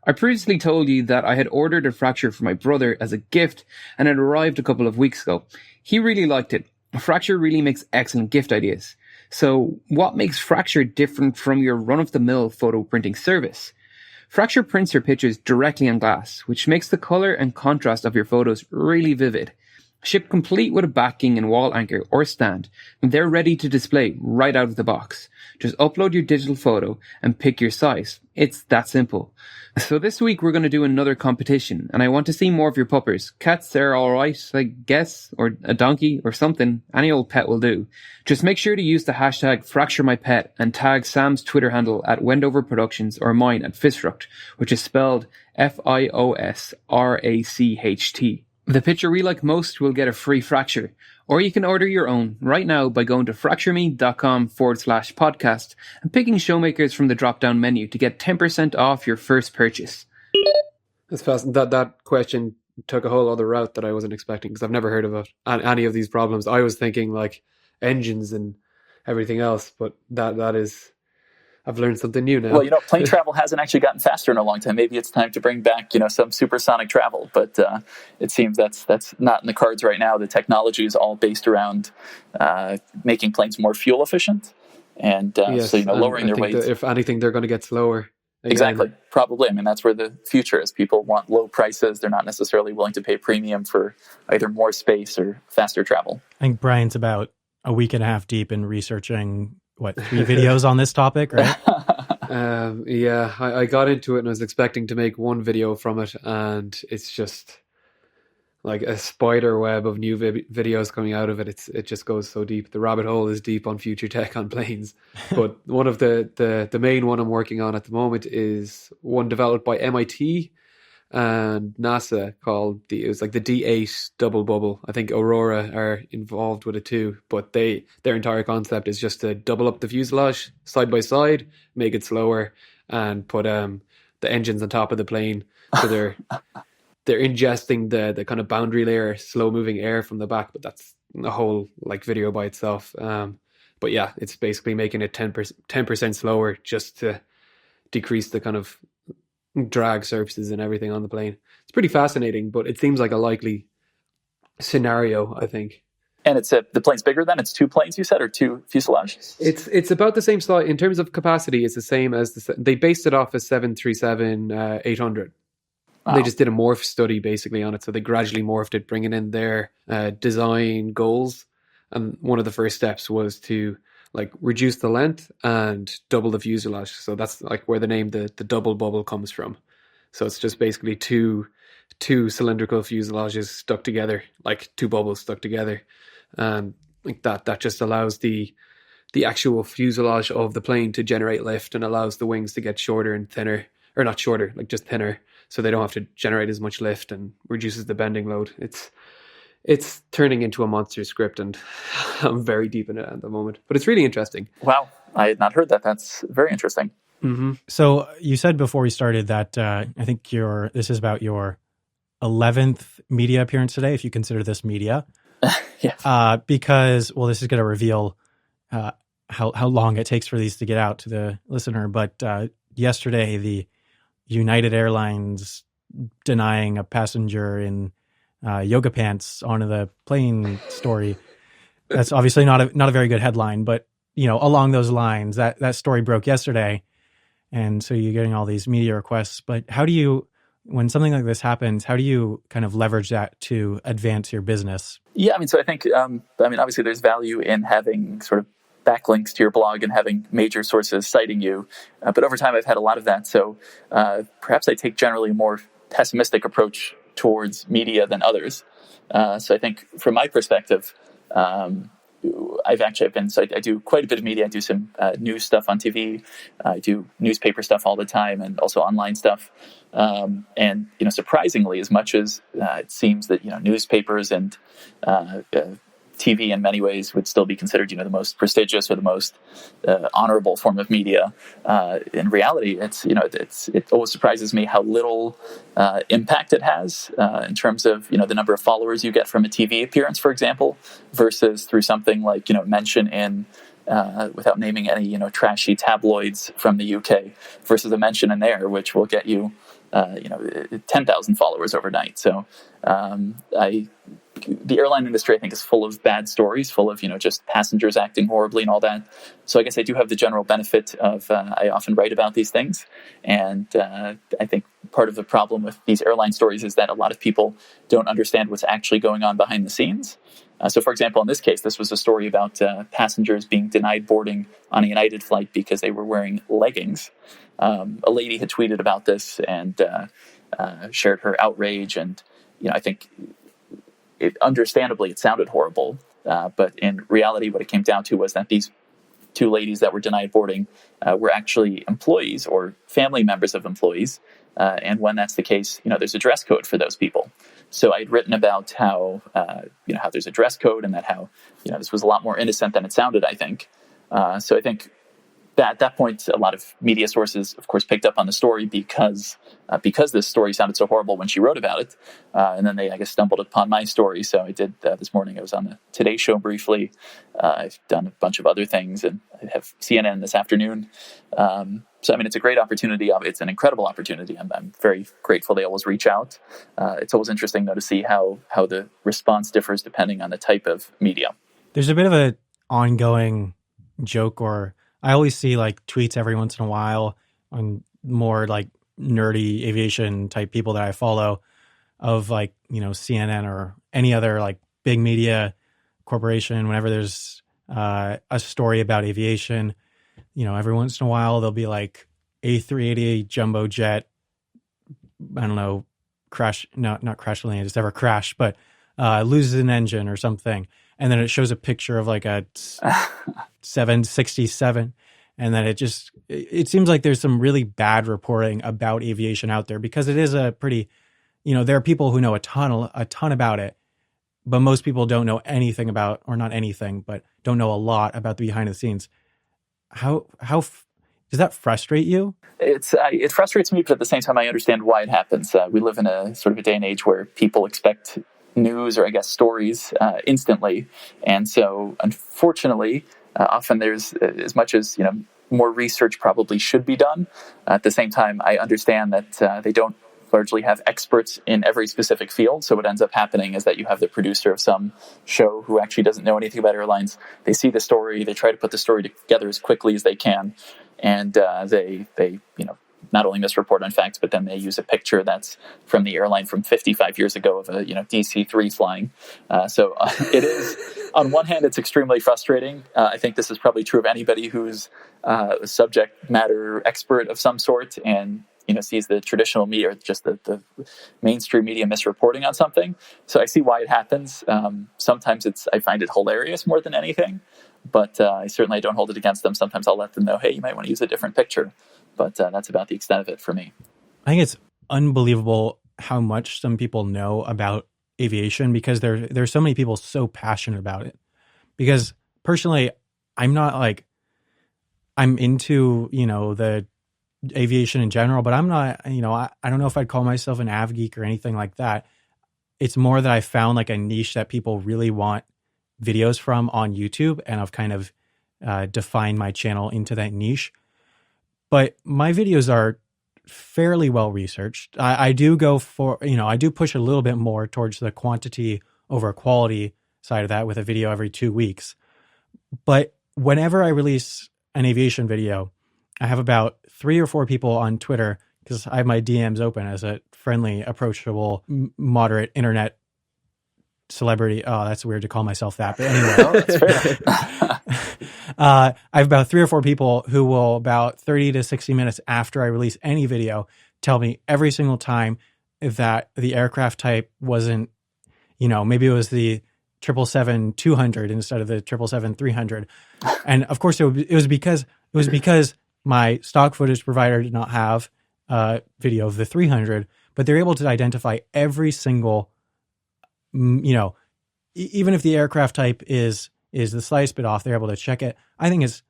I previously told you that I had ordered a fracture for my brother as a gift, and it arrived a couple of weeks ago. He really liked it. Fracture really makes excellent gift ideas. So what makes Fracture different from your run-of-the-mill photo printing service? Fracture prints your pictures directly on glass, which makes the color and contrast of your photos really vivid. Shipped complete with a backing and wall anchor or stand, and they're ready to display right out of the box. Just upload your digital photo and pick your size. It's that simple. So this week we're going to do another competition, and I want to see more of your puppers. Cats are alright, I guess, or a donkey or something. Any old pet will do. Just make sure to use the hashtag FractureMyPet and tag Sam's Twitter handle at Wendover Productions or mine at Fisrucht, which is spelled FIOSRACHT. The picture we like most will get a free fracture, or you can order your own right now by going to fractureme.com/podcast and picking Showmakers from the drop-down menu to get 10% off your first purchase. That's fast. That question took a whole other route that I wasn't expecting, because I've never heard about any of these problems. I was thinking like engines and everything else, but that is... I've learned something new now. Well, plane travel hasn't actually gotten faster in a long time. Maybe it's time to bring back, some supersonic travel. But it seems that's not in the cards right now. The technology is all based around making planes more fuel efficient, and yes, lowering their weight. If anything, they're going to get slower. Again. Exactly, probably. I mean, that's where the future is. People want low prices. They're not necessarily willing to pay premium for either more space or faster travel. I think Brian's about a week and a half deep in researching 3 videos on this topic, right? Yeah, I got into it and I was expecting to make one video from it, and it's just like a spider web of new videos coming out of it. It just goes so deep. The rabbit hole is deep on future tech on planes. But one of the main one I'm working on at the moment is one developed by MIT and NASA called it was like the D8 double bubble. I think Aurora are involved with it too, but their entire concept is just to double up the fuselage side by side, make it slower, and put the engines on top of the plane. So they're ingesting the kind of boundary layer, slow moving air from the back, but that's a whole video by itself. But yeah, it's basically making it 10% slower just to decrease the kind of drag surfaces and everything on the plane. It's pretty fascinating, but it seems like a likely scenario, I think. And the plane's bigger then? It's 2 planes, you said, or 2 fuselages? It's about the same size. In terms of capacity, it's the same as they based it off a 737-800. Wow. They just did a morph study basically on it. So they gradually morphed it, bringing in their design goals. And one of the first steps was to reduce the length and double the fuselage. So that's where the name the double bubble comes from. So it's just basically two cylindrical fuselages stuck together, 2 bubbles stuck together. And that just allows the actual fuselage of the plane to generate lift and allows the wings to get shorter and thinner, or not shorter, just thinner, so they don't have to generate as much lift and reduces the bending load. It's turning into a monster script, and I'm very deep in it at the moment. But it's really interesting. Wow, I had not heard that. That's very interesting. Mm-hmm. So you said before we started that I think this is about your 11th media appearance today, if you consider this media. Yeah. Because, well, this is going to reveal how long it takes for these to get out to the listener. But yesterday, the United Airlines denying a passenger in yoga pants onto the plane story. That's obviously not a very good headline, but along those lines, that story broke yesterday, and so you're getting all these media requests. But how do you, when something like this happens, how do you kind of leverage that to advance your business? Yeah, so I think obviously there's value in having sort of backlinks to your blog and having major sources citing you, but over time I've had a lot of that. So perhaps I take generally a more pessimistic approach towards media than others. So I think from my perspective, I do quite a bit of media. I do some news stuff on TV. I do newspaper stuff all the time, and also online stuff. And surprisingly, as much as it seems that newspapers and TV in many ways would still be considered, the most prestigious or the most honorable form of media. In reality, it always surprises me how little impact it has in terms of the number of followers you get from a TV appearance, for example, versus through something like mention in without naming any trashy tabloids from the UK, versus a mention in there which will get you 10,000 followers overnight. So the airline industry, I think, is full of bad stories, full of just passengers acting horribly and all that. So I guess I do have the general benefit of I often write about these things, and I think part of the problem with these airline stories is that a lot of people don't understand what's actually going on behind the scenes. So, for example, in this case, this was a story about passengers being denied boarding on a United flight because they were wearing leggings. A lady had tweeted about this and shared her outrage, and I think understandably it sounded horrible, but in reality what it came down to was that these two ladies that were denied boarding were actually employees or family members of employees, and when that's the case, there's a dress code for those people. So I had written about how how there's a dress code, and that how this was a lot more innocent than it sounded, I think. So I think that at that point, a lot of media sources, of course, picked up on the story because this story sounded so horrible when she wrote about it. And then they, I guess, stumbled upon my story. So I did this morning. I was on the Today Show briefly. I've done a bunch of other things, and I have CNN this afternoon. So, it's a great opportunity. It's an incredible opportunity. I'm very grateful they always reach out. It's always interesting, though, to see how the response differs depending on the type of media. There's a bit of an ongoing joke, or I always see like tweets every once in a while on more like nerdy aviation type people that I follow of like, CNN or any other like big media corporation. Whenever there's a story about aviation, every once in a while there'll be like A380 jumbo jet, I don't know, not crash land, it's never crashed, but loses an engine or something. And then it shows a picture of like a 767. And then it seems like there's some really bad reporting about aviation out there, because it is a pretty, there are people who know a ton about it, but most people don't know anything about, or not anything, but don't know a lot about the behind the scenes. How does that frustrate you? It frustrates me, but at the same time, I understand why it happens. We live in a sort of a day and age where people expect news, or I guess stories, instantly. And so unfortunately, often there's, as much as, more research probably should be done. At the same time, I understand that they don't largely have experts in every specific field. So what ends up happening is that you have the producer of some show who actually doesn't know anything about airlines. They see the story, they try to put the story together as quickly as they can, and they not only misreport on facts, but then they use a picture that's from the airline from 55 years ago of a DC-3 flying. So it is, on one hand, it's extremely frustrating. I think this is probably true of anybody who's a subject matter expert of some sort, and sees the traditional media, or just the mainstream media misreporting on something. So I see why it happens. Sometimes I find it hilarious more than anything, but I certainly don't hold it against them. Sometimes I'll let them know, hey, you might want to use a different picture. But that's about the extent of it for me. I think it's unbelievable how much some people know about aviation, because there's so many people so passionate about it. Because personally, I'm not like, I'm into, the aviation in general, but I'm not, I don't know if I'd call myself an av geek or anything like that. It's more that I found like a niche that people really want videos from on YouTube, and I've kind of defined my channel into that niche. But my videos are fairly well researched. I do go for, I do push a little bit more towards the quantity over quality side of that with a video every 2 weeks. But whenever I release an aviation video, I have about 3 or 4 people on Twitter, because I have my DMs open as a friendly, approachable, moderate internet celebrity. Oh, that's weird to call myself that. But anyway, that's fair. I have about 3 or 4 people who will, about 30 to 60 minutes after I release any video, tell me every single time that the aircraft type wasn't, maybe it was the 777-200 instead of the 777-300. And of course it was because my stock footage provider did not have a video of the 300, but they're able to identify every single, even if the aircraft type is the slightest bit off, they're able to check it. I think it's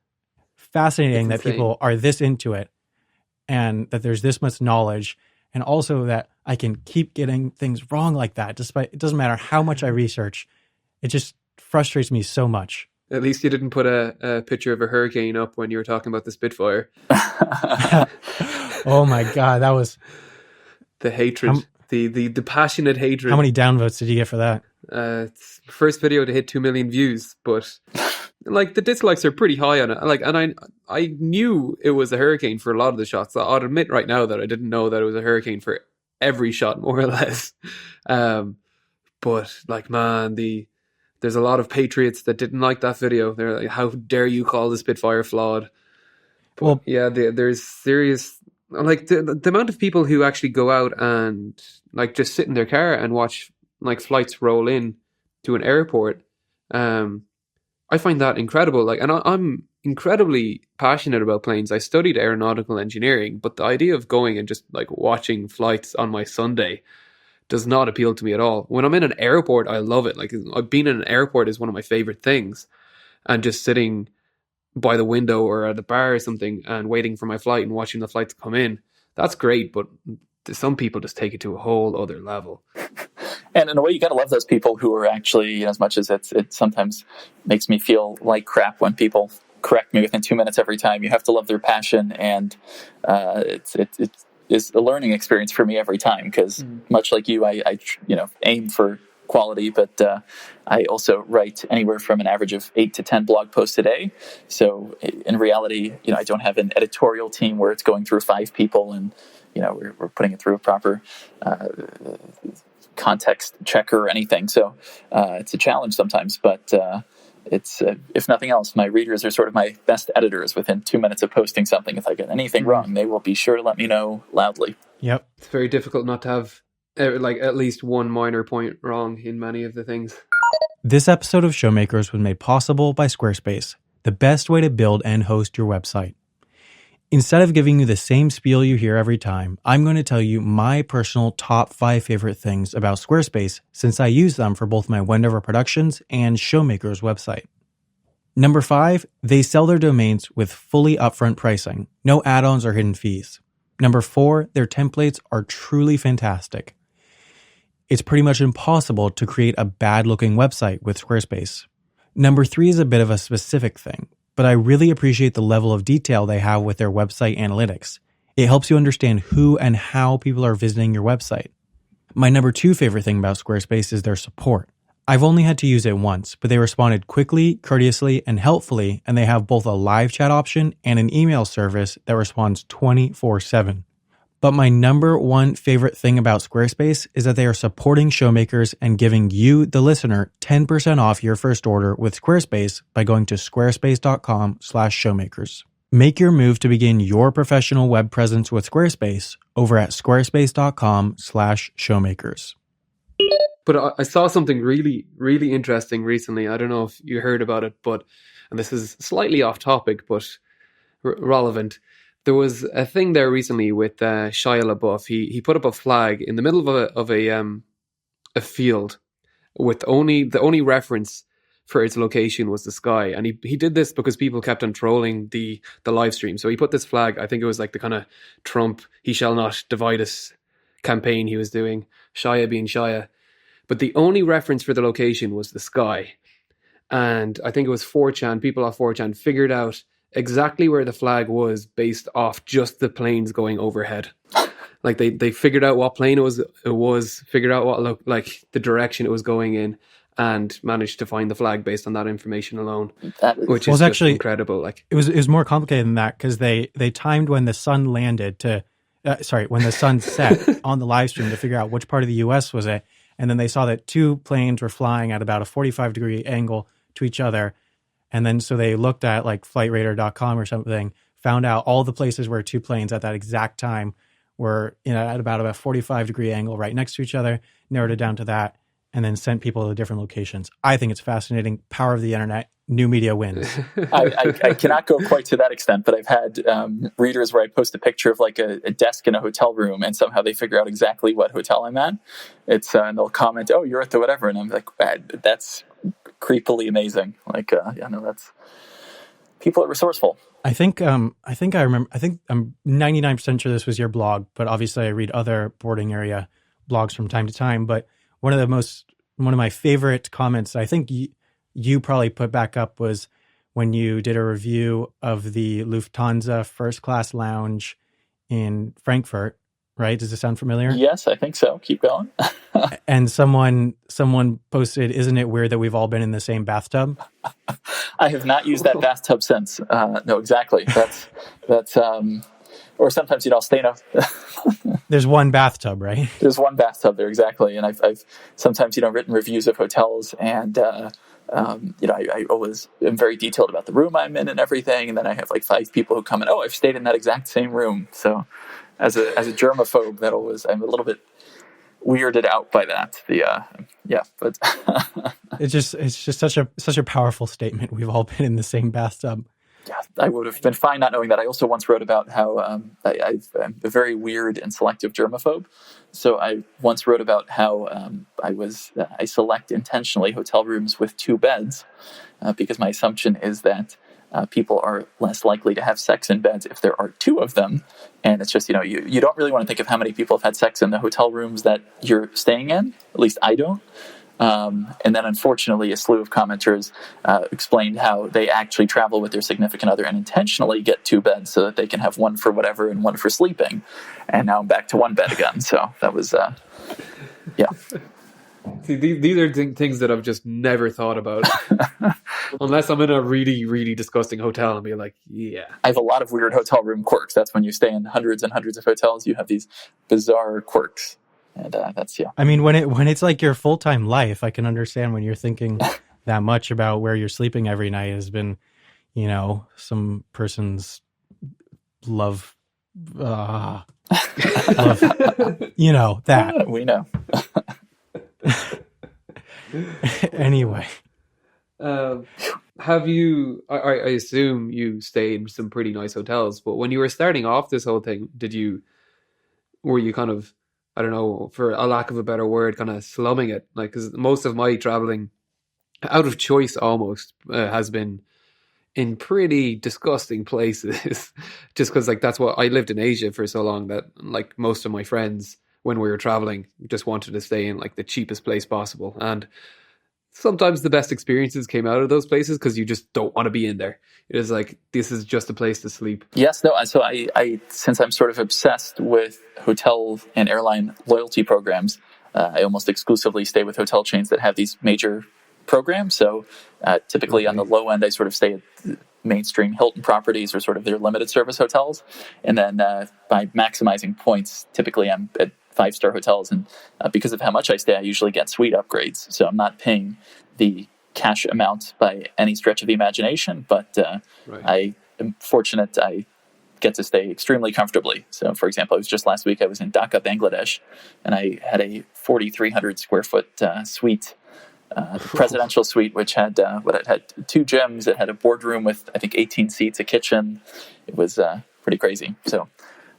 fascinating that people are this into it, and that there's this much knowledge, and also that I can keep getting things wrong like that, despite it doesn't matter how much I research. It just frustrates me so much. At least you didn't put a picture of a hurricane up when you were talking about the Spitfire. Oh my God, that was the hatred, the passionate hatred. How many downvotes did you get for that? It's first video to hit 2 million views, but like the dislikes are pretty high on it. Like, and I knew it was a hurricane for a lot of the shots. I'll admit right now that I didn't know that it was a hurricane for every shot, more or less. But like, man, there's a lot of patriots that didn't like that video. They're like, how dare you call the Spitfire flawed? But well, yeah, there's serious, like the amount of people who actually go out and like just sit in their car and watch like flights roll in to an airport. I find that incredible. Like, and I'm incredibly passionate about planes. I studied aeronautical engineering, but the idea of going and just like watching flights on my Sunday does not appeal to me at all. When I'm in an airport, I love it. Like, being in an airport is one of my favorite things. And just sitting by the window or at a bar or something and waiting for my flight and watching the flights come in, that's great. But some people just take it to a whole other level. And in a way, you got to love those people who are actually, as much as it sometimes makes me feel like crap when people correct me within 2 minutes every time, you have to love their passion. And it's a learning experience for me every time, because much like you, I aim for quality, but I also write anywhere from an average of 8 to 10 blog posts a day. So in reality, I don't have an editorial team where it's going through 5 people and we're putting it through a proper context checker or anything. So it's a challenge sometimes, but it's if nothing else, my readers are sort of my best editors. Within 2 minutes of posting something, if I get anything wrong, they will be sure to let me know loudly. Yep. It's very difficult not to have like at least one minor point wrong in many of the things. This episode of Showmakers was made possible by Squarespace, the best way to build and host your website. Instead of giving you the same spiel you hear every time, I'm going to tell you my personal top 5 favorite things about Squarespace, since I use them for both my Wendover Productions and Showmakers website. Number 5, they sell their domains with fully upfront pricing, no add-ons or hidden fees. Number 4, their templates are truly fantastic. It's pretty much impossible to create a bad-looking website with Squarespace. Number 3 is a bit of a specific thing, but I really appreciate the level of detail they have with their website analytics. It helps you understand who and how people are visiting your website. My number 2 favorite thing about Squarespace is their support. I've only had to use it once, but they responded quickly, courteously, and helpfully, and they have both a live chat option and an email service that responds 24/7. But my number 1 favorite thing about Squarespace is that they are supporting Showmakers and giving you, the listener, 10% off your first order with Squarespace by going to squarespace.com/showmakers. Make your move to begin your professional web presence with Squarespace over at squarespace.com/showmakers. But I saw something really, really interesting recently. I don't know if you heard about it, and this is slightly off topic, but relevant. There was a thing there recently with Shia LaBeouf. He put up a flag in the middle of a field with the only reference for its location was the sky, and he did this because people kept on trolling the live stream. So he put this flag. I think it was like the kind of Trump "He shall not divide us" campaign he was doing. Shia being Shia, but the only reference for the location was the sky. And I think it was 4chan, people off 4chan figured out exactly where the flag was based off just the planes going overhead. Like they figured out what plane it was, figured out what looked like the direction it was going in, and managed to find the flag based on that information alone, which is actually incredible. Like it was more complicated than that, because they timed when the sun landed to, when the sun set on the live stream to figure out which part of the U.S. was it, and then they saw that two planes were flying at about a 45-degree angle to each other. And then so they looked at like flightradar.com or something, found out all the places where two planes at that exact time were at about a 45-degree angle right next to each other, narrowed it down to that, and then sent people to different locations. I think it's fascinating. Power of the internet. New media wins. I cannot go quite to that extent, but I've had readers where I post a picture of like a desk in a hotel room, and somehow they figure out exactly what hotel I'm at. And they'll comment, "Oh, you're at the whatever," and I'm like, "That's creepily amazing." Like, that's people are resourceful. I think I'm 99% sure this was your blog, but obviously I read other boarding area blogs from time to time. But one of my favorite comments I think you probably put back up was when you did a review of the Lufthansa first class lounge in Frankfurt, right? Does this sound familiar? Yes, I think so. Keep going. And someone posted, "Isn't it weird that we've all been in the same bathtub?" I have not used that bathtub since. No, exactly. That's or sometimes I'll stay in a. There's one bathtub, right? There's one bathtub there, exactly. And I've sometimes written reviews of hotels, and I always am very detailed about the room I'm in and everything. And then I have like 5 people who come in. Oh, I've stayed in that exact same room. So as a germaphobe, I'm a little bit weirded out by that. But it's just such a powerful statement. We've all been in the same bathtub. Yeah, I would have been fine not knowing that. I also once wrote about how I'm a very weird and selective germaphobe. So I once wrote about how I select intentionally hotel rooms with 2 beds because my assumption is that people are less likely to have sex in beds if there are 2 of them. And it's just, you don't really want to think of how many people have had sex in the hotel rooms that you're staying in. At least I don't. And then, unfortunately, a slew of commenters explained how they actually travel with their significant other and intentionally get 2 beds so that they can have one for whatever and one for sleeping. And now I'm back to 1 bed again. So that was, yeah. See, these are things that I've just never thought about. Unless I'm in a really, really disgusting hotel and be like, yeah. I have a lot of weird hotel room quirks. That's when you stay in hundreds and hundreds of hotels, you have these bizarre quirks. And that's, yeah. I mean, when it's like your full-time life, I can understand when you're thinking that much about where you're sleeping every night has been, some person's love, that. We know. Anyway. Have you, I assume you stay in some pretty nice hotels, but when you were starting off this whole thing, were you kind of, I don't know, for a lack of a better word, kind of slumming it? Like, because most of my traveling, out of choice almost, has been in pretty disgusting places. Just because, like, that's what I lived in Asia for so long that, like, most of my friends, when we were traveling, just wanted to stay in like the cheapest place possible. And sometimes the best experiences came out of those places because you just don't want to be in there. It is like, this is just a place to sleep. Yes, no. So I since I'm sort of obsessed with hotel and airline loyalty programs, I almost exclusively stay with hotel chains that have these major programs. So typically on the low end, I sort of stay at mainstream Hilton properties or sort of their limited service hotels. And then by maximizing points, typically I'm at 5-star hotels. And because of how much I stay, I usually get suite upgrades. So I'm not paying the cash amount by any stretch of the imagination, but right. I am fortunate I get to stay extremely comfortably. So, for example, last week I was in Dhaka, Bangladesh, and I had a 4,300 square foot suite, the presidential suite, which had it had 2 gyms. It had a boardroom with, I think, 18 seats, a kitchen. It was pretty crazy. So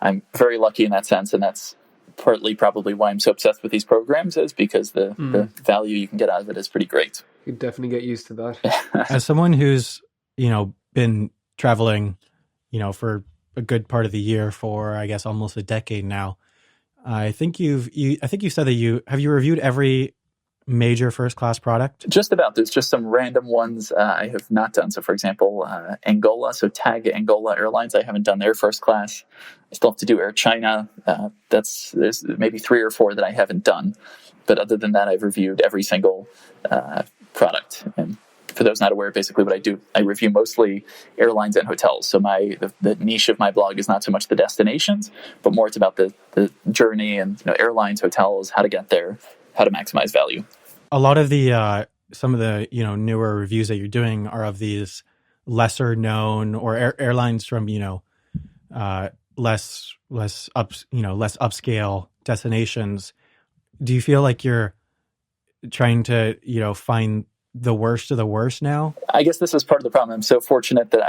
I'm very lucky in that sense, and that's partly probably why I'm so obsessed with these programs, is because the value you can get out of it is pretty great. You definitely get used to that. As someone who's, been traveling, for a good part of the year for, I guess, almost a decade now, I think you said that have you reviewed every major first class product? Just about. There's just some random ones I have not done. So, for example, Angola, so TAG Angola Airlines, I haven't done their first class. I still have to do Air China. There's maybe 3 or 4 that I haven't done. But other than that, I've reviewed every single product. And for those not aware, basically what I do, I review mostly airlines and hotels. So the niche of my blog is not so much the destinations, but more it's about the journey and airlines, hotels, how to get there, how to maximize value. A lot of the some of the newer reviews that you're doing are of these lesser known or airlines from less upscale destinations. Do you feel like you're trying to find the worst of the worst now? I guess this is part of the problem. I'm so fortunate that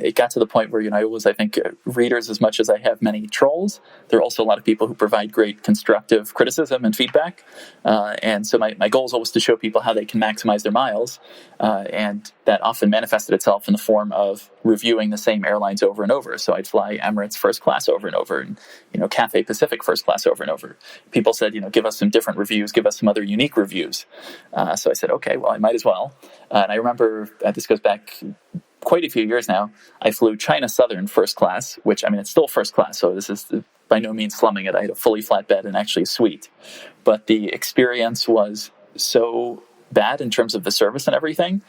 it got to the point where I think readers as much as I have many trolls. There are also a lot of people who provide great constructive criticism and feedback, and so my goal is always to show people how they can maximize their miles, and that often manifested itself in the form of reviewing the same airlines over and over. So I'd fly Emirates first class over and over, and Cathay Pacific first class over and over. People said, give us some different reviews, give us some other unique reviews. So I said, okay, well, I might as well. And I remember, this goes back quite a few years now, I flew China Southern first class, which, it's still first class, so this is by no means slumming it. I had a fully flat bed and actually a suite. But the experience was so bad in terms of the service and everything.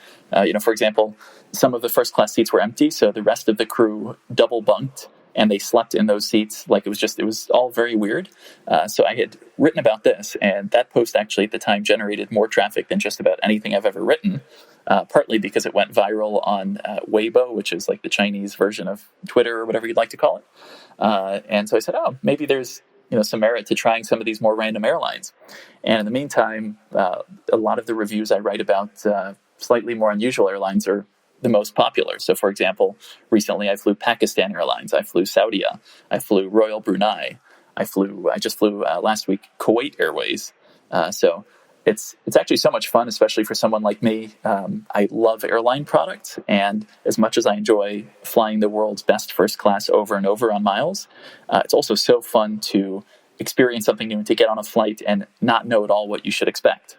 For example, some of the first class seats were empty, so the rest of the crew double bunked, and they slept in those seats. Like it was all very weird. So I had written about this, and that post actually at the time generated more traffic than just about anything I've ever written, partly because it went viral on Weibo, which is like the Chinese version of Twitter or whatever you'd like to call it. And so I said, maybe there's some merit to trying some of these more random airlines. And in the meantime, a lot of the reviews I write about slightly more unusual airlines are the most popular. So, for example, recently I flew Pakistan Airlines, I flew Saudia, I flew Royal Brunei, I just flew last week Kuwait Airways. So it's actually so much fun, especially for someone like me. I love airline products, and as much as I enjoy flying the world's best first class over and over on miles, it's also so fun to experience something new and to get on a flight and not know at all what you should expect.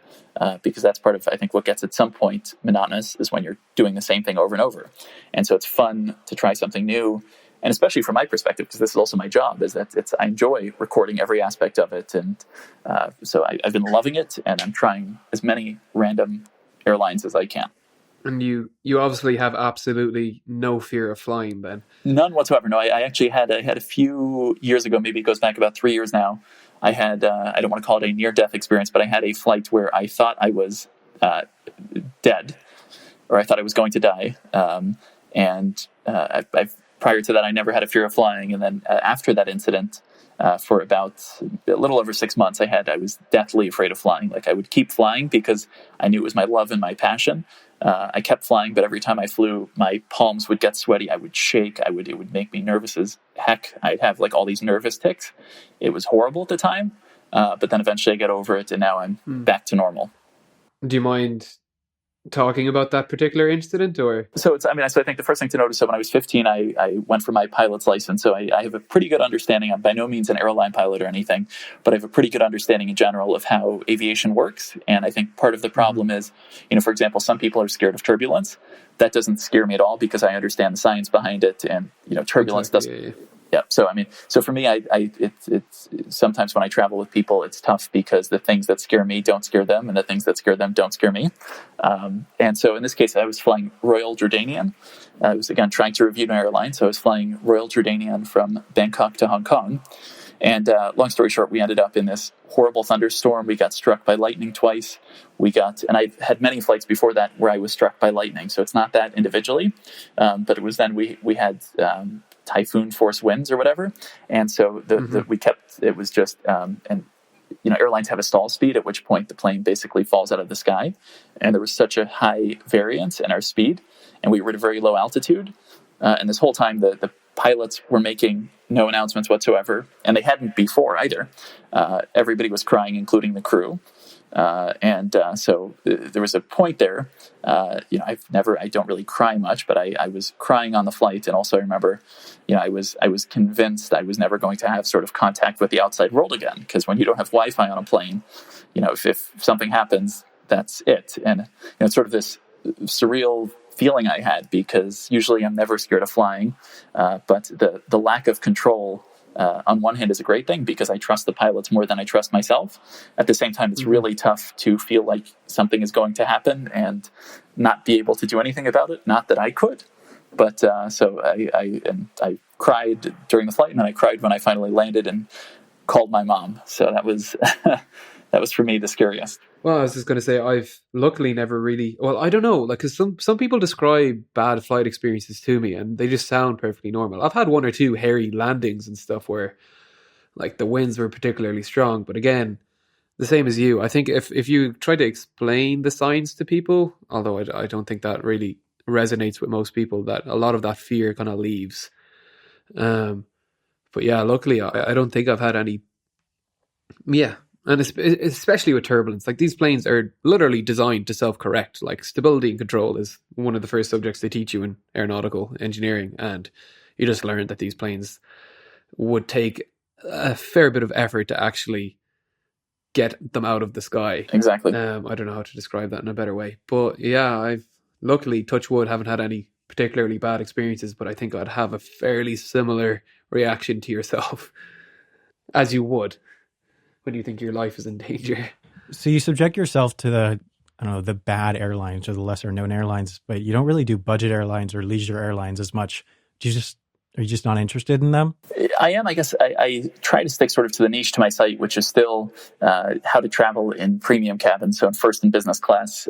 Because that's part of, I think, what gets at some point monotonous is when you're doing the same thing over and over. And so it's fun to try something new. And especially from my perspective, because this is also my job, is that I enjoy recording every aspect of it. And so I've been loving it, and I'm trying as many random airlines as I can. And you obviously have absolutely no fear of flying, Ben. None whatsoever. No, I actually had a few years ago, maybe it goes back about 3 years now, I had, I don't want to call it a near-death experience, but I had a flight where I thought I was dead, or I thought I was going to die. Prior to that, I never had a fear of flying. And then after that incident, for about a little over 6 months, I was deathly afraid of flying. Like I would keep flying because I knew it was my love and my passion. I kept flying, but every time I flew, my palms would get sweaty. I would shake. It would make me nervous as heck. I'd have like all these nervous tics. It was horrible at the time, but then eventually I get over it, and now I'm back to normal. Do you mind talking about that particular incident, or? So I think the first thing to notice, so when I was 15, I went for my pilot's license. So I have a pretty good understanding. I'm by no means an airline pilot or anything, but I have a pretty good understanding in general of how aviation works. And I think part of the problem is, for example, some people are scared of turbulence. That doesn't scare me at all because I understand the science behind it, and turbulence doesn't. Yeah. So for me, it's sometimes when I travel with people, it's tough because the things that scare me don't scare them, and the things that scare them don't scare me. And so in this case, I was flying Royal Jordanian. I was, again, trying to review an airline. So I was flying Royal Jordanian from Bangkok to Hong Kong. And long story short, we ended up in this horrible thunderstorm. We got struck by lightning twice. And I had many flights before that where I was struck by lightning. So it's not that individually, but it was then we had typhoon force winds or whatever. And so it was just, airlines have a stall speed, at which point the plane basically falls out of the sky. And there was such a high variance in our speed, and we were at a very low altitude. And this whole time, the pilots were making no announcements whatsoever, and they hadn't before either. Everybody was crying, including the crew. So there was a point there. I don't really cry much, but I was crying on the flight. And also I remember, I was convinced I was never going to have sort of contact with the outside world again. Because when you don't have Wi-Fi on a plane, if something happens, that's it. And it's sort of this surreal feeling I had, because usually I'm never scared of flying. But the lack of control, on one hand, is a great thing because I trust the pilots more than I trust myself. At the same time, it's really tough to feel like something is going to happen and not be able to do anything about it. Not that I could, but so I cried during the flight, and then I cried when I finally landed and called my mom. So that was that was for me the scariest. Well, I was just going to say, I've luckily never really, well, I don't know, like, because some people describe bad flight experiences to me and they just sound perfectly normal. I've had one or two hairy landings and stuff where, like, the winds were particularly strong. But again, the same as you, I think if you try to explain the signs to people, although I don't think that really resonates with most people, that a lot of that fear kind of leaves. But yeah, luckily, I don't think I've had any, and especially with turbulence, like, these planes are literally designed to self-correct. Like, stability and control is one of the first subjects they teach you in aeronautical engineering, and you just learn that these planes would take a fair bit of effort to actually get them out of the sky. Exactly. I don't know how to describe that in a better way, but yeah, I've luckily, touch wood, haven't had any particularly bad experiences, but I think I'd have a fairly similar reaction to yourself as you would when you think your life is in danger. So you subject yourself to the bad airlines or the lesser known airlines, but you don't really do budget airlines or leisure airlines as much. Are you just not interested in them? I am. I guess I try to stick sort of to the niche to my site, which is still how to travel in premium cabins. So in first and business class,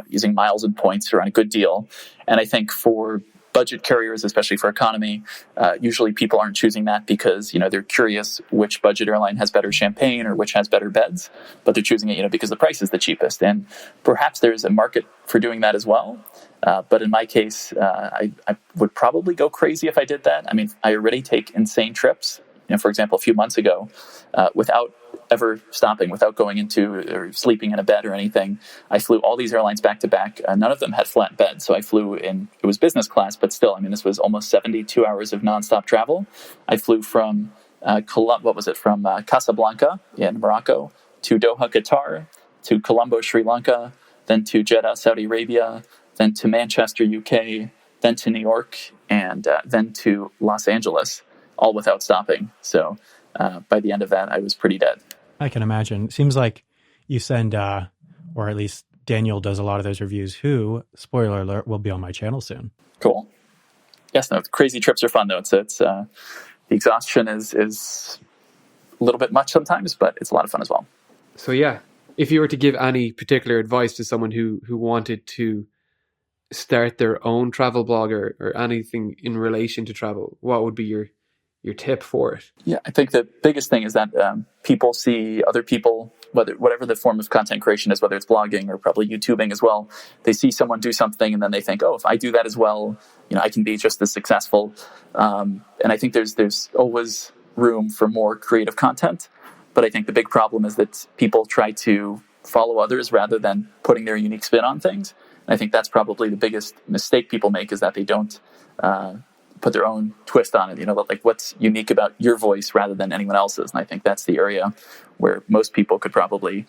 using miles and points or on a good deal. And I think for budget carriers, especially for economy, usually people aren't choosing that because, they're curious which budget airline has better champagne or which has better beds, but they're choosing it, because the price is the cheapest. And perhaps there's a market for doing that as well. But in my case, I would probably go crazy if I did that. I mean, I already take insane trips. For example, a few months ago, without ever stopping, without going into or sleeping in a bed or anything, I flew all these airlines back to back. None of them had flat beds. So I flew in, it was business class, but still, this was almost 72 hours of nonstop travel. I flew from, Casablanca in Morocco to Doha, Qatar, to Colombo, Sri Lanka, then to Jeddah, Saudi Arabia, then to Manchester, UK, then to New York, and then to Los Angeles, all without stopping. So by the end of that, I was pretty dead. I can imagine. It seems like you send, or at least Daniel does a lot of those reviews, who, spoiler alert, will be on my channel soon. Cool. Yes, no, crazy trips are fun, though. It's the exhaustion is a little bit much sometimes, but it's a lot of fun as well. So yeah, if you were to give any particular advice to someone who wanted to start their own travel blog or anything in relation to travel, what would be your tip for it? Yeah, I think the biggest thing is that people see other people, whatever the form of content creation is, whether it's blogging or probably YouTubing as well, they see someone do something and then they think, oh, if I do that as well, I can be just as successful. And I think there's always room for more creative content. But I think the big problem is that people try to follow others rather than putting their unique spin on things. And I think that's probably the biggest mistake people make, is that they don't put their own twist on it, like what's unique about your voice rather than anyone else's. And I think that's the area where most people could probably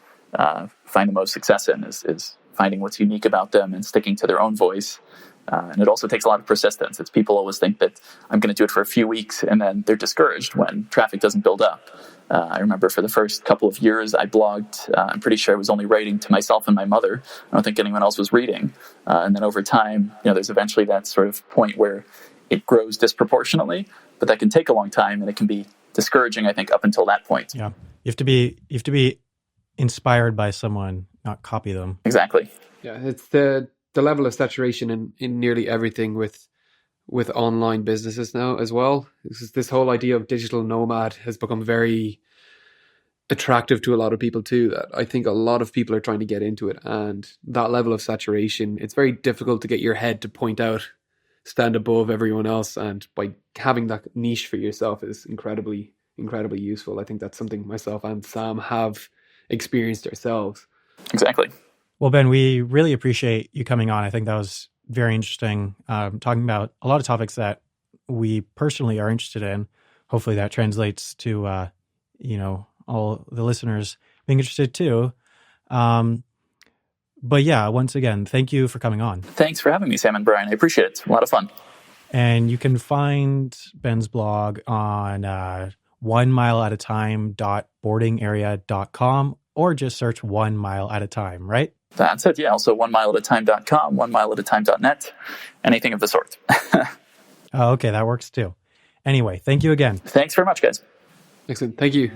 find the most success in, is finding what's unique about them and sticking to their own voice. And it also takes a lot of persistence. It's people always think that I'm going to do it for a few weeks and then they're discouraged when traffic doesn't build up. I remember for the first couple of years I blogged, I'm pretty sure I was only writing to myself and my mother. I don't think anyone else was reading. And then over time, there's eventually that sort of point where it grows disproportionately, but that can take a long time and it can be discouraging, I think, up until that point. Yeah. You have to be inspired by someone, not copy them. Exactly. Yeah. It's the level of saturation in nearly everything with online businesses now as well. This whole idea of digital nomad has become very attractive to a lot of people too, that I think a lot of people are trying to get into it. And that level of saturation, it's very difficult to get your head to point out stand above everyone else, and by having that niche for yourself is incredibly useful. I think that's something myself and Sam have experienced ourselves. Exactly. Well, Ben, we really appreciate you coming on. I think that was very interesting, talking about a lot of topics that we personally are interested in. Hopefully that translates to, all the listeners being interested too. But yeah, once again, thank you for coming on. Thanks for having me, Sam and Brian. I appreciate it. It's a lot of fun. And you can find Ben's blog on 1mileatatime.boardingarea.com, or just search 1 mile at a time, right? That's it. Yeah. Also 1mileatatime.com, 1mileatatime.net, anything of the sort. Oh, okay. That works too. Anyway, thank you again. Thanks very much, guys. Excellent. Thank you.